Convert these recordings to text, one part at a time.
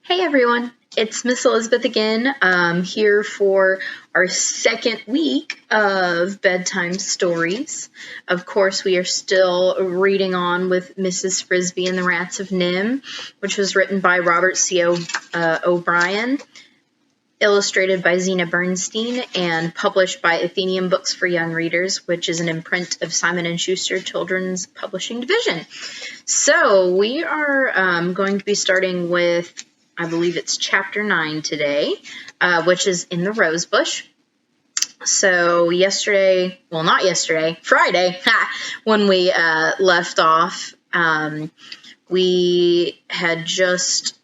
Hey everyone, it's Miss Elizabeth again, here for our second week of bedtime stories. Of course, we are still reading on with Mrs. Frisby and the Rats of NIMH, which was written by Robert C. O'Brien, illustrated by Zena Bernstein, and published by Athenaeum Books for Young Readers, which is an imprint of Simon & Schuster Children's Publishing Division. So we are going to be starting with, I believe it's chapter 9 today, which is In the Rosebush. So Friday, when we left off, we had just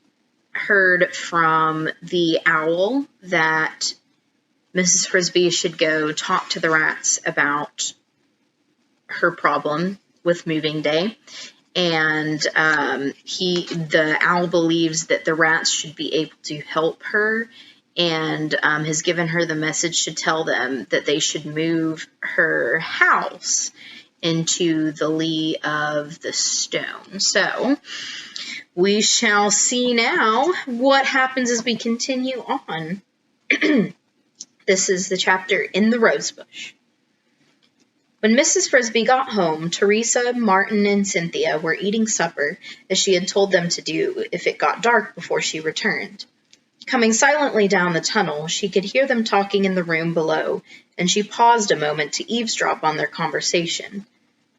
heard from the owl that Mrs. Frisby should go talk to the rats about her problem with moving day. And the owl believes that the rats should be able to help her, and has given her the message to tell them that they should move her house into the lee of the stone. So we shall see now what happens as we continue on. This is the chapter In the Rosebush. When Mrs. Frisby got home, Teresa, Martin, and Cynthia were eating supper, as she had told them to do if it got dark before she returned. Coming silently down the tunnel, she could hear them talking in the room below, and she paused a moment to eavesdrop on their conversation.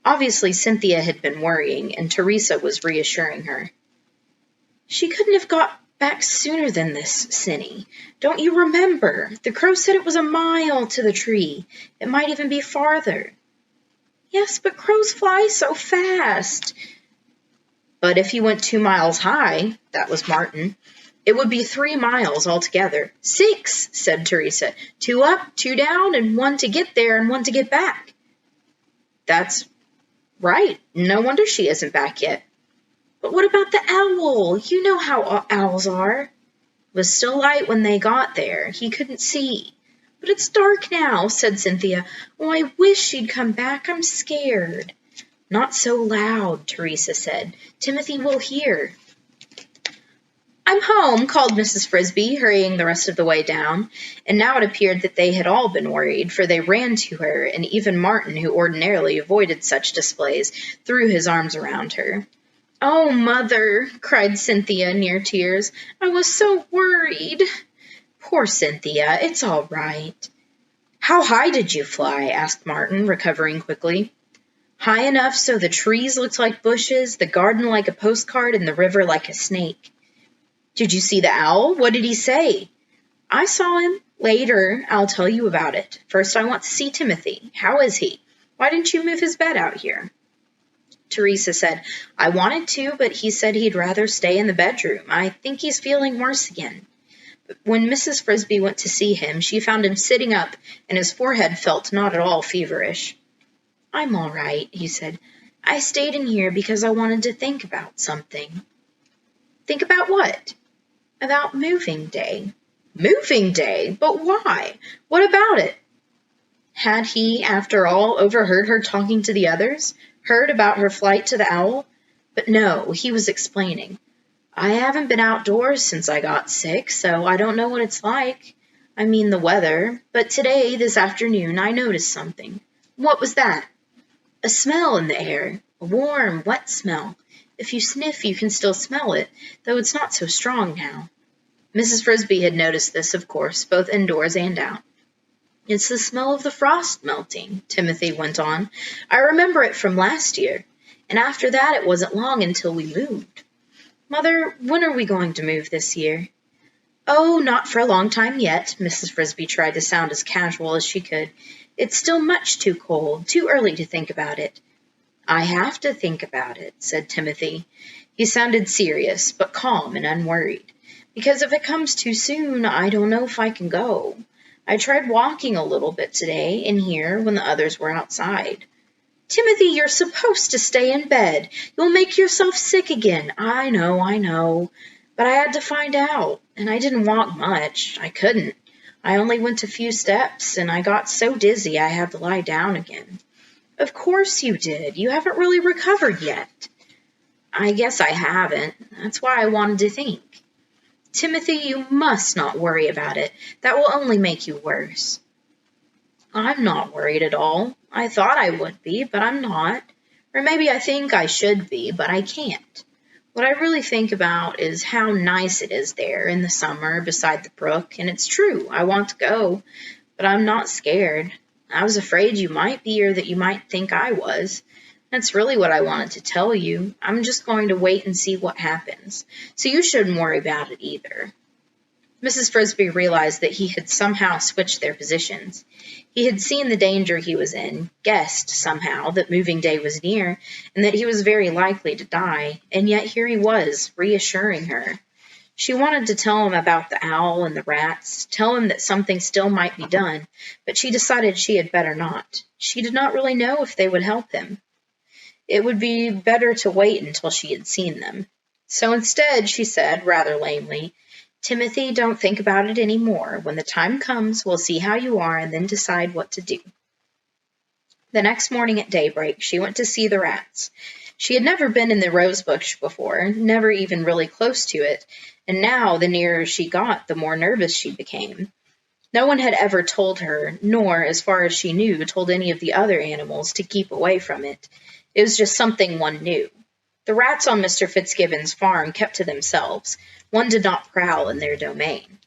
Obviously, Cynthia had been worrying, and Teresa was reassuring her. "She couldn't have got back sooner than this, Cinny. Don't you remember? The crow said it was a mile to the tree. It might even be farther." "Yes, but crows fly so fast." "But if he went 2 miles high," that was Martin, "it would be 3 miles altogether." "6, said Teresa. 2 up, 2 down, and 1 to get there and 1 to get back." "That's right. No wonder she isn't back yet." "But what about the owl? You know how owls are." "It was still light when they got there. He couldn't see." "But it's dark now," said Cynthia. "Oh, I wish she'd come back. I'm scared." "Not so loud," Teresa said. "Timothy will hear." "I'm home," called Mrs. Frisby, hurrying the rest of the way down, and now it appeared that they had all been worried, for they ran to her, and even Martin, who ordinarily avoided such displays, threw his arms around her. "Oh, Mother," cried Cynthia, near tears, "I was so worried." "Poor Cynthia, it's all right." "How high did you fly?" asked Martin, recovering quickly. "High enough so the trees looked like bushes, the garden like a postcard, and the river like a snake." "Did you see the owl? What did he say?" "I saw him. Later, I'll tell you about it. First, I want to see Timothy. How is he? Why didn't you move his bed out here?" Teresa said, "I wanted to, but he said he'd rather stay in the bedroom. I think he's feeling worse again." But when Mrs. Frisby went to see him, she found him sitting up, and his forehead felt not at all feverish. "I'm all right," he said. "I stayed in here because I wanted to think about something." "Think about what?" "About moving day." "Moving day? But why? What about it?" Had he, after all, overheard her talking to the others? Heard about her flight to the owl? But no, he was explaining. "I haven't been outdoors since I got sick, so I don't know what it's like. I mean the weather. But today, this afternoon, I noticed something." "What was that?" "A smell in the air. A warm, wet smell. If you sniff, you can still smell it, though it's not so strong now." Mrs. Frisby had noticed this, of course, both indoors and out. "It's the smell of the frost melting," Timothy went on. "I remember it from last year. And after that, it wasn't long until we moved." "Mother, when are we going to move this year?" "Oh, not for a long time yet." Mrs. Frisby tried to sound as casual as she could. "It's still much too cold, too early to think about it." "I have to think about it," said Timothy. He sounded serious, but calm and unworried. "Because if it comes too soon, I don't know if I can go. I tried walking a little bit today in here when the others were outside." "Timothy, you're supposed to stay in bed. You'll make yourself sick again." I know. But I had to find out, and I didn't walk much. I couldn't. I only went a few steps, and I got so dizzy I had to lie down again." "Of course you did. You haven't really recovered yet." "I guess I haven't. That's why I wanted to think." Timothy, you must not worry about it. That will only make you worse. I'm not worried at all. I thought I would be, but I'm not. Or maybe I think I should be, but I can't. What I really think about is how nice it is there in the summer beside the brook, and it's true, I want to go, but I'm not scared. I was afraid you might be, or that you might think I was. That's really what I wanted to tell you. I'm just going to wait and see what happens, so you shouldn't worry about it either. Mrs. Frisby realized that he had somehow switched their positions. He had seen the danger he was in, guessed, somehow, that moving day was near, and that he was very likely to die, and yet here he was, reassuring her. She wanted to tell him about the owl and the rats, tell him that something still might be done, but she decided she had better not. She did not really know if they would help him. It would be better to wait until she had seen them. So instead, she said, rather lamely, Timothy, don't think about it any more. When the time comes, we'll see how you are and then decide what to do. The next morning at daybreak, she went to see the rats. She had never been in the Rosebush before, never even really close to it, and now, the nearer she got, the more nervous she became. No one had ever told her, nor, as far as she knew, told any of the other animals to keep away from it. It was just something one knew. The rats on Mr. Fitzgibbon's farm kept to themselves. One did not prowl in their domain.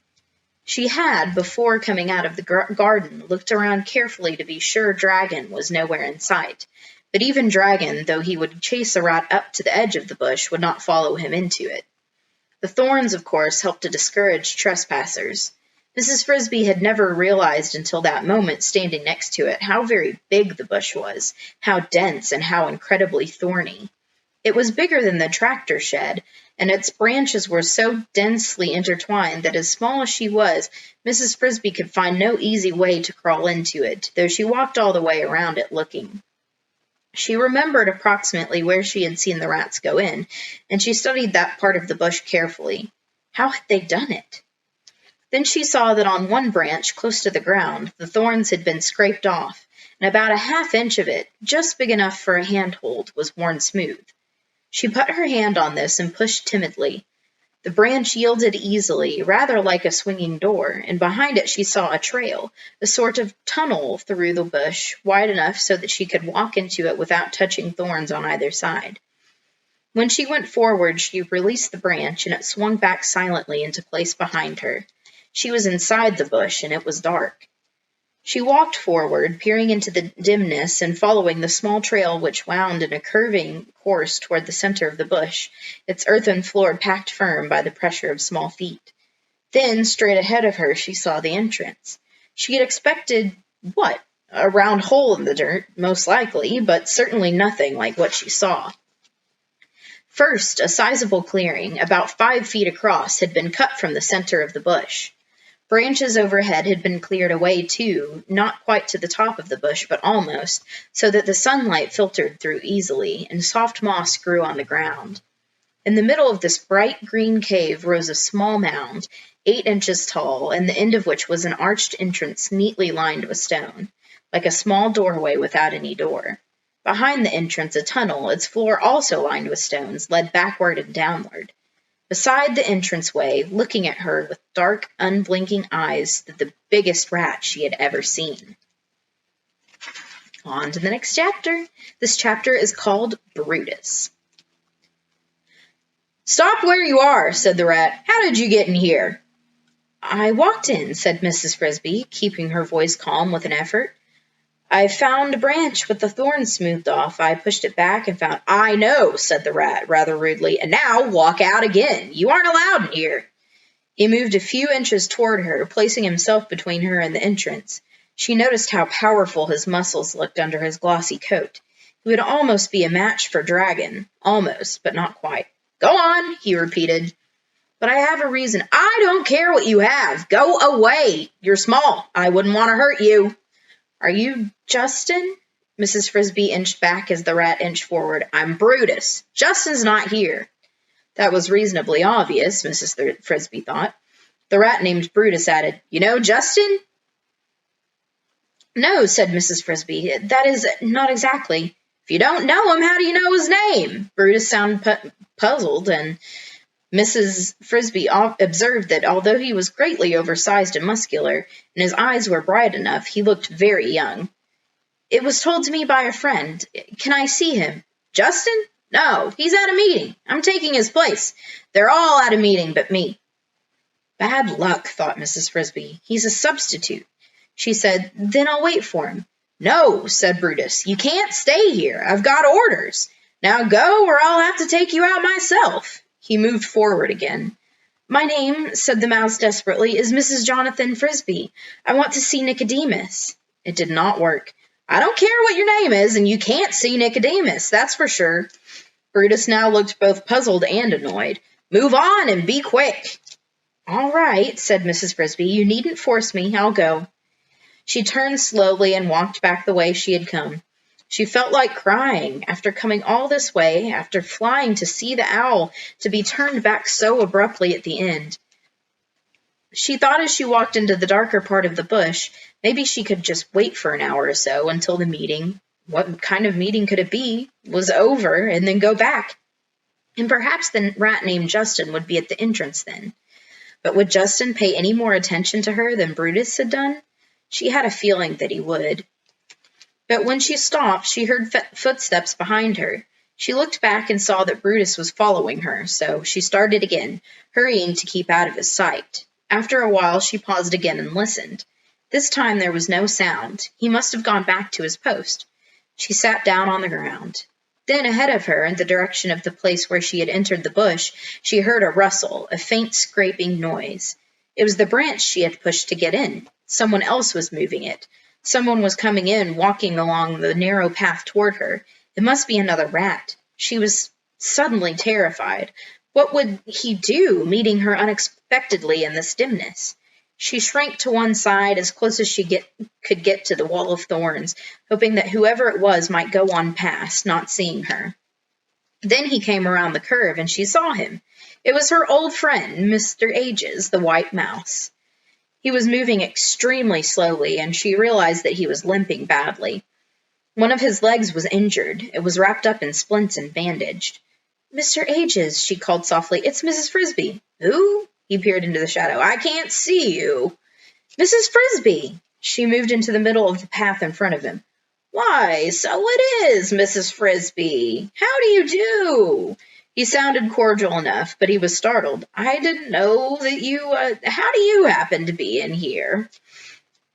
She had, before coming out of the garden, looked around carefully to be sure Dragon was nowhere in sight. But even Dragon, though he would chase a rat up to the edge of the bush, would not follow him into it. The thorns, of course, helped to discourage trespassers. Mrs. Frisby had never realized until that moment, standing next to it, how very big the bush was, how dense and how incredibly thorny. It was bigger than the tractor shed, and its branches were so densely intertwined that as small as she was, Mrs. Frisby could find no easy way to crawl into it, though she walked all the way around it looking. She remembered approximately where she had seen the rats go in, and she studied that part of the bush carefully. How had they done it? Then she saw that on one branch, close to the ground, the thorns had been scraped off, and about a half-inch of it, just big enough for a handhold, was worn smooth. She put her hand on this and pushed timidly. The branch yielded easily, rather like a swinging door, and behind it she saw a trail, a sort of tunnel through the bush, wide enough so that she could walk into it without touching thorns on either side. When she went forward, she released the branch, and it swung back silently into place behind her. She was inside the bush, and it was dark. She walked forward, peering into the dimness and following the small trail which wound in a curving course toward the center of the bush, its earthen floor packed firm by the pressure of small feet. Then, straight ahead of her, she saw the entrance. She had expected, what? A round hole in the dirt, most likely, but certainly nothing like what she saw. First, a sizable clearing, about 5 feet across, had been cut from the center of the bush. Branches overhead had been cleared away, too, not quite to the top of the bush, but almost, so that the sunlight filtered through easily, and soft moss grew on the ground. In the middle of this bright green cave rose a small mound, 8 inches tall, and the end of which was an arched entrance neatly lined with stone, like a small doorway without any door. Behind the entrance, a tunnel, its floor also lined with stones, led backward and downward. Beside the entranceway, looking at her with dark, unblinking eyes, stood the biggest rat she had ever seen. On to the next chapter. This chapter is called Brutus. "Stop where you are," said the rat. "How did you get in here?" "I walked in," said Mrs. Frisby, keeping her voice calm with an effort. "I found a branch with the thorns smoothed off. I pushed it back and found—" "I know," said the rat, rather rudely, "and now walk out again. You aren't allowed in here." He moved a few inches toward her, placing himself between her and the entrance. She noticed how powerful his muscles looked under his glossy coat. He would almost be a match for Dragon. Almost, but not quite. "Go on," he repeated. "But I have a reason." "I don't care what you have. Go away. You're small. I wouldn't want to hurt you." "Are you Justin?" Mrs. Frisby inched back as the rat inched forward. "I'm Brutus. Justin's not here." That was reasonably obvious, Mrs. Frisby thought. The rat named Brutus added, "You know Justin?" "No," said Mrs. Frisby. "That is, not exactly." "If you don't know him, how do you know his name?" Brutus sounded puzzled, and Mrs. Frisby observed that although he was greatly oversized and muscular, and his eyes were bright enough, he looked very young. "It was told to me by a friend. Can I see him?" "Justin? No, he's at a meeting. I'm taking his place. They're all at a meeting but me." "Bad luck," thought Mrs. Frisby. "He's a substitute." She said, "Then I'll wait for him." "No," said Brutus. "You can't stay here. I've got orders. Now go, or I'll have to take you out myself." He moved forward again. "My name," said the mouse desperately, "is Mrs. Jonathan Frisby. I want to see Nicodemus." It did not work. "I don't care what your name is, and you can't see Nicodemus, that's for sure." Brutus now looked both puzzled and annoyed. "Move on and be quick." "All right," said Mrs. Frisby. "You needn't force me. I'll go." She turned slowly and walked back the way she had come. She felt like crying, after coming all this way, after flying to see the owl, to be turned back so abruptly at the end. She thought as she walked into the darker part of the bush, maybe she could just wait for an hour or so until the meeting, what kind of meeting could it be, was over, and then go back. And perhaps the rat named Justin would be at the entrance then. But would Justin pay any more attention to her than Brutus had done? She had a feeling that he would. But when she stopped, she heard footsteps behind her. She looked back and saw that Brutus was following her, so she started again, hurrying to keep out of his sight. After a while, she paused again and listened. This time there was no sound. He must have gone back to his post. She sat down on the ground. Then ahead of her, in the direction of the place where she had entered the bush, she heard a rustle, a faint scraping noise. It was the branch she had pushed to get in. Someone else was moving it. Someone was coming in, walking along the narrow path toward her. It must be another rat. She was suddenly terrified. What would he do, meeting her unexpectedly in this dimness? She shrank to one side as close as she could get to the wall of thorns, hoping that whoever it was might go on past, not seeing her. Then he came around the curve, and she saw him. It was her old friend, Mr. Ages, the white mouse. He was moving extremely slowly, and she realized that he was limping badly. One of his legs was injured. It was wrapped up in splints and bandaged. "Mr. Ages," she called softly, "it's Mrs. Frisby." "Who?" He peered into the shadow. "I can't see you." "Mrs. Frisby." She moved into the middle of the path in front of him. "Why, so it is, Mrs. Frisby. How do you do?" He sounded cordial enough, but he was startled. "I didn't know that you, how do you happen to be in here?"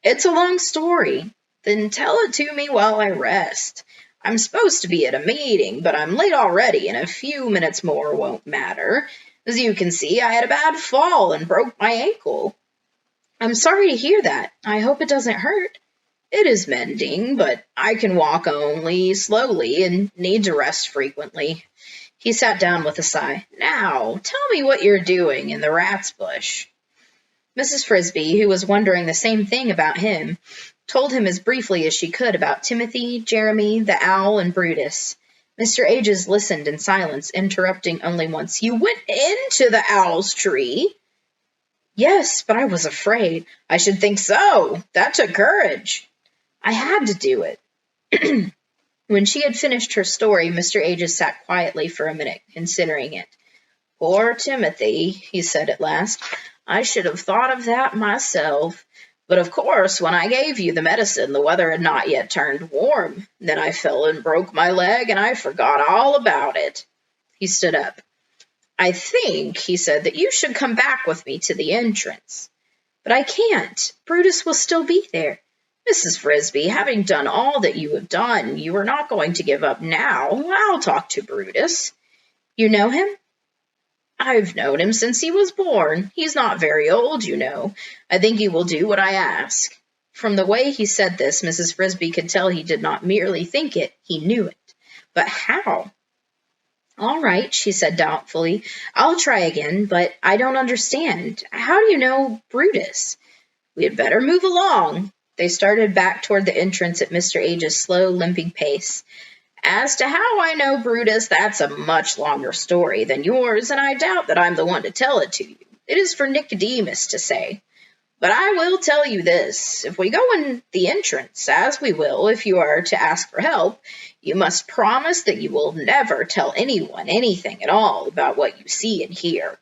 "It's a long story." "Then tell it to me while I rest. I'm supposed to be at a meeting, but I'm late already, and a few minutes more won't matter. As you can see, I had a bad fall and broke my ankle." "I'm sorry to hear that. I hope it doesn't hurt." "It is mending, but I can walk only slowly and need to rest frequently." He sat down with a sigh. "Now, tell me what you're doing in the rat's bush." Mrs. Frisby, who was wondering the same thing about him, told him as briefly as she could about Timothy, Jeremy, the owl, and Brutus. Mr. Ages listened in silence, interrupting only once. "You went into the owl's tree?" "Yes, but I was afraid." "I should think so. That took courage." "I had to do it." When she had finished her story, Mr. Ages sat quietly for a minute, considering it. "Poor Timothy," he said at last. "I should have thought of that myself. But of course, when I gave you the medicine, the weather had not yet turned warm. Then I fell and broke my leg, and I forgot all about it." He stood up. "I think," he said, "that you should come back with me to the entrance." "But I can't. Brutus will still be there." "Mrs. Frisby, having done all that you have done, you are not going to give up now. I'll talk to Brutus." "You know him?" "I've known him since he was born. He's not very old, you know. I think he will do what I ask." From the way he said this, Mrs. Frisby could tell he did not merely think it, he knew it. But how? "All right," she said doubtfully. "I'll try again, but I don't understand. How do you know Brutus?" "We had better move along." They started back toward the entrance at Mr. Ages' slow, limping pace. "As to how I know Brutus, that's a much longer story than yours, and I doubt that I'm the one to tell it to you. It is for Nicodemus to say. But I will tell you this. If we go in the entrance, as we will if you are to ask for help, you must promise that you will never tell anyone anything at all about what you see and hear.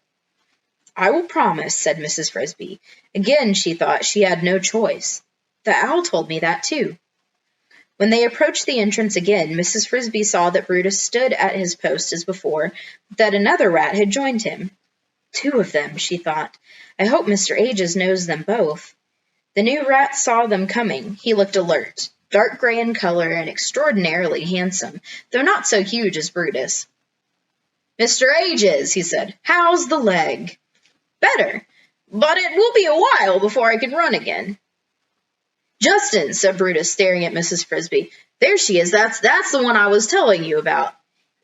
I will promise, said Mrs. Frisby. Again she thought she had no choice. The owl told me that too. When they approached the entrance again, Mrs. Frisby saw that Brutus stood at his post as before, that another rat had joined him. 2 of them, she thought. I hope Mr. Ages knows them both. The new rat saw them coming. He looked alert, dark gray in color and extraordinarily handsome, though not so huge as Brutus. Mr. Ages, he said, how's the leg? Better, but it will be a while before I can run again. Justin, said Brutus, staring at Mrs. Frisby. There she is. That's the one I was telling you about.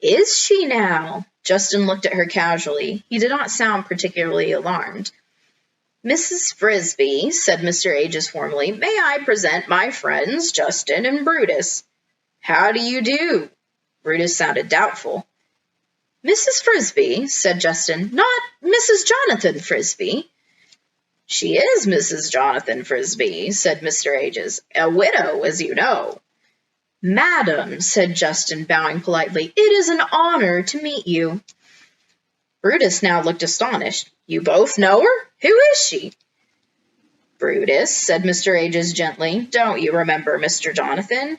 Is she now? Justin looked at her casually. He did not sound particularly alarmed. Mrs. Frisby, said Mr. Ages formally, may I present my friends, Justin and Brutus? How do you do? Brutus sounded doubtful. Mrs. Frisby, said Justin, not Mrs. Jonathan Frisby. She is Mrs. Jonathan Frisby, said Mr. Ages, a widow, as you know. Madam, said Justin, bowing politely, it is an honor to meet you. Brutus now looked astonished. You both know her? Who is she? Brutus, said Mr. Ages gently, don't you remember Mr. Jonathan?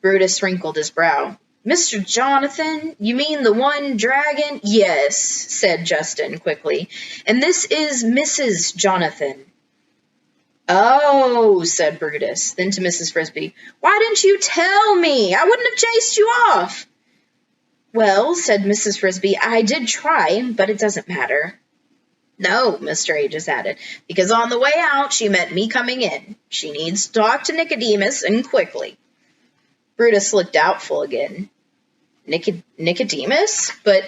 Brutus wrinkled his brow. Mr. Jonathan? You mean the one dragon? Yes, said Justin quickly. And this is Mrs. Jonathan. Oh, said Brutus. Then to Mrs. Frisby, why didn't you tell me? I wouldn't have chased you off. Well, said Mrs. Frisby, I did try, but it doesn't matter. No, Mr. Ages added, because on the way out she met me coming in. She needs to talk to Nicodemus, and quickly. Brutus looked doubtful again. Nicodemus? But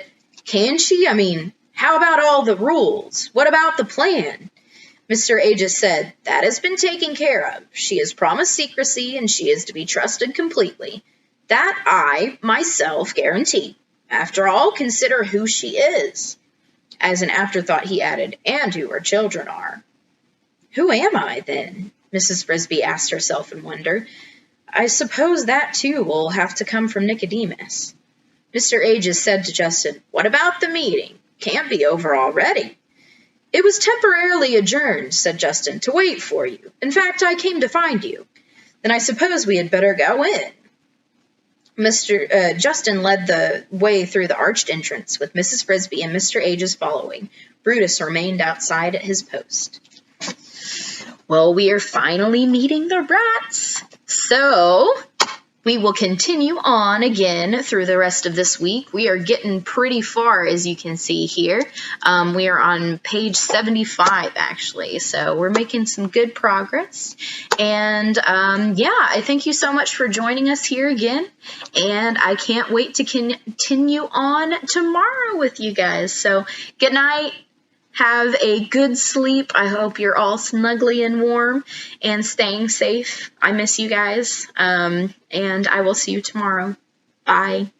can she? I mean, how about all the rules? What about the plan? Mr. Ages said, that has been taken care of. She has promised secrecy, and she is to be trusted completely. That I, myself, guarantee. After all, consider who she is. As an afterthought, he added, and who her children are. Who am I, then? Mrs. Frisby asked herself in wonder. I suppose that, too, will have to come from Nicodemus. Mr. Ages said to Justin, what about the meeting? Can't be over already. It was temporarily adjourned, said Justin, to wait for you. In fact, I came to find you. Then I suppose we had better go in. Justin led the way through the arched entrance, with Mrs. Frisby and Mr. Ages following. Brutus remained outside at his post. Well, we are finally meeting the rats. So we will continue on again through the rest of this week. We are getting pretty far, as you can see here. We are on page 75, actually, so we're making some good progress. And yeah, I thank you so much for joining us here again, and I can't wait to continue on tomorrow with you guys. So good night. Have a good sleep. I hope you're all snuggly and warm and staying safe. I miss you guys. And I will see you tomorrow. Bye.